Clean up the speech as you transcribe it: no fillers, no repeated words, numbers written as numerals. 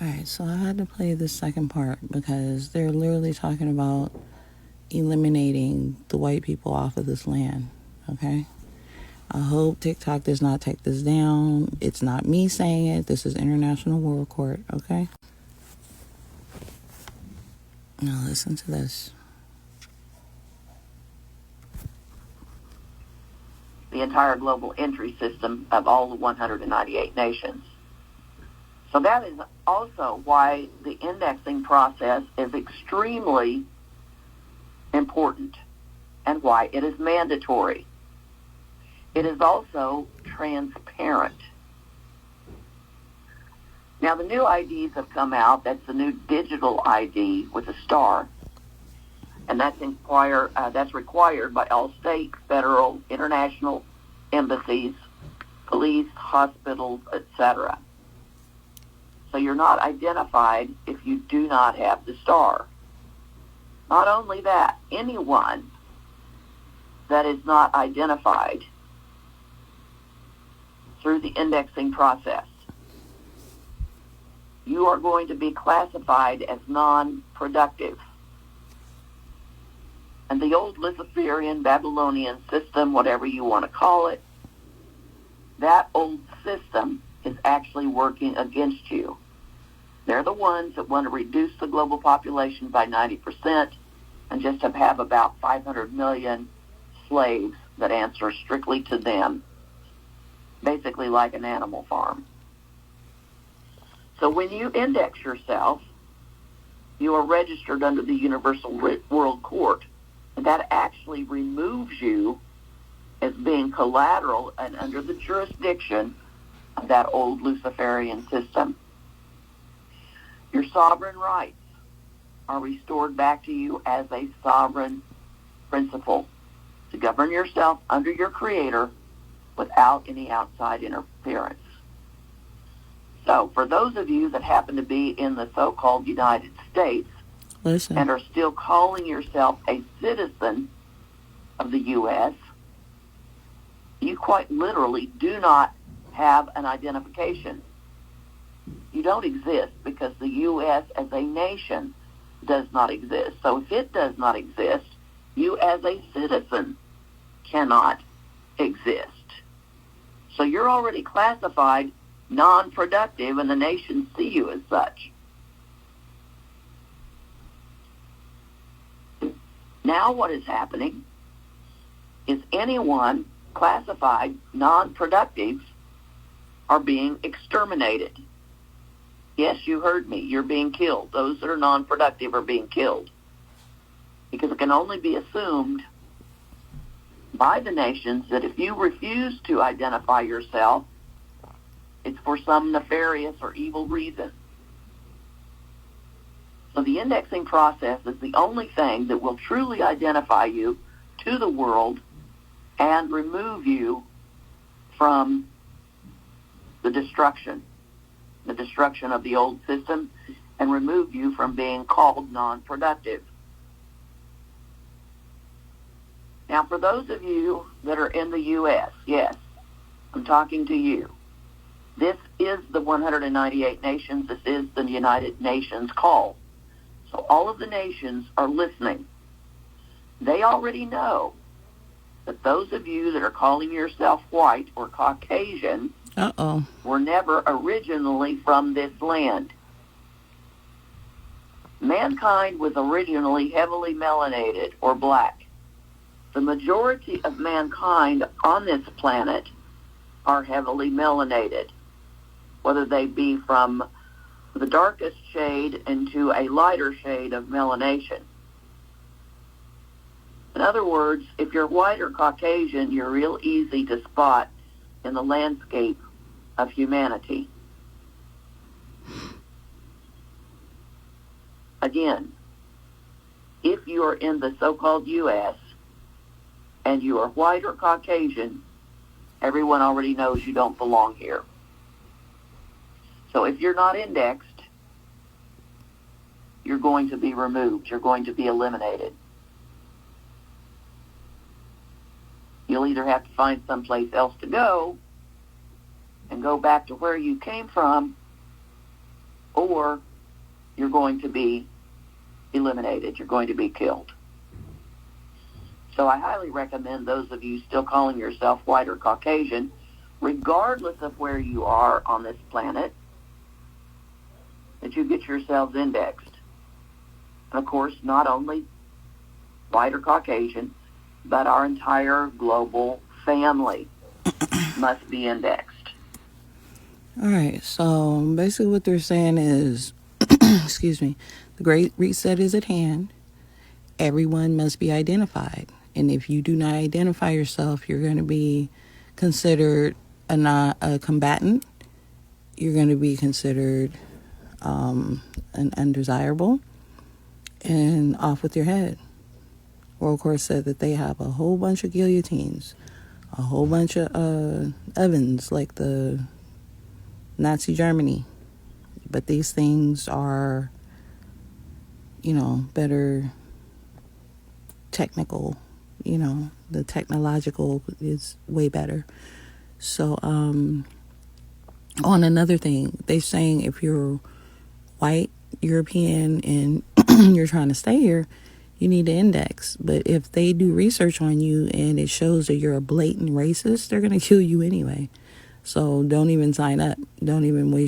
Alright, so I had to play the second part because they're literally talking about eliminating the white people off of this land, okay? I hope TikTok does not take this down. It's not me saying it. This is International World Court, okay? Now listen to this. The entire global entry system of all the 198 nations. So that is also why the indexing process is extremely important and why it is mandatory. It is also transparent. Now, the new IDs have come out. That's the new digital ID with a star. And that's required by all state, federal, international embassies, police, hospitals, etc. So you're not identified if you do not have the star. Not only that, anyone that is not identified through the indexing process, you are going to be classified as non-productive. And the old Luciferian, Babylonian system, whatever you want to call it, that old system is actually working against you. They're the ones that want to reduce the global population by 90% and just have about 500 million slaves that answer strictly to them, basically like an animal farm. So when you index yourself, you are registered under the Universal World Court, and that actually removes you as being collateral and under the jurisdiction of that old Luciferian system. Your sovereign rights are restored back to you as a sovereign principle to govern yourself under your Creator without any outside interference. So, for those of you that happen to be in the so-called United States and are still calling yourself a citizen of the U.S., you quite literally do not have an identification. You don't exist because the U.S. as a nation does not exist. So if it does not exist, you as a citizen cannot exist. So you're already classified non-productive, and the nations see you as such. Now what is happening is anyone classified non-productive are being exterminated. Yes, you heard me. You're being killed. Those that are non-productive are being killed. Because it can only be assumed by the nations that if you refuse to identify yourself, it's for some nefarious or evil reason. So the indexing process is the only thing that will truly identify you to the world and remove you from the destruction of the old system, and remove you from being called non-productive. Now, for those of you that are in the U.S., yes, I'm talking to you. This is the 198 nations. This is the United Nations call. So all of the nations are listening. They already know that those of you that are calling yourself white or Caucasian were never originally from this land. Mankind was originally heavily melanated or black. The majority of mankind on this planet are heavily melanated, whether they be from the darkest shade into a lighter shade of melanation. In other words, if you're white or Caucasian, you're real easy to spot in the landscape of humanity. Again, if you are in the so-called U.S. and you are white or Caucasian, everyone already knows you don't belong here. So if you're not indexed, you're going to be removed. You're going to be eliminated. You'll either have to find someplace else to go and go back to where you came from, or you're going to be eliminated. You're going to be killed. So I highly recommend those of you still calling yourself white or Caucasian, regardless of where you are on this planet, that you get yourselves indexed. And of course, not only white or Caucasian, but our entire global family must be indexed. All right, so basically what they're saying is, excuse me, the Great Reset is at hand. Everyone must be identified. And if you do not identify yourself, you're going to be considered a combatant. You're going to be considered an undesirable and off with your head. World Court said that they have a whole bunch of guillotines, a whole bunch of ovens like the Nazi Germany. But these things are, better technical. The technological is way better. So, on another thing, they're saying if you're white, European, and you're trying to stay here, you need to index. But if they do research on you and it shows that you're a blatant racist, they're going to kill you anyway. So don't even sign up. Don't even waste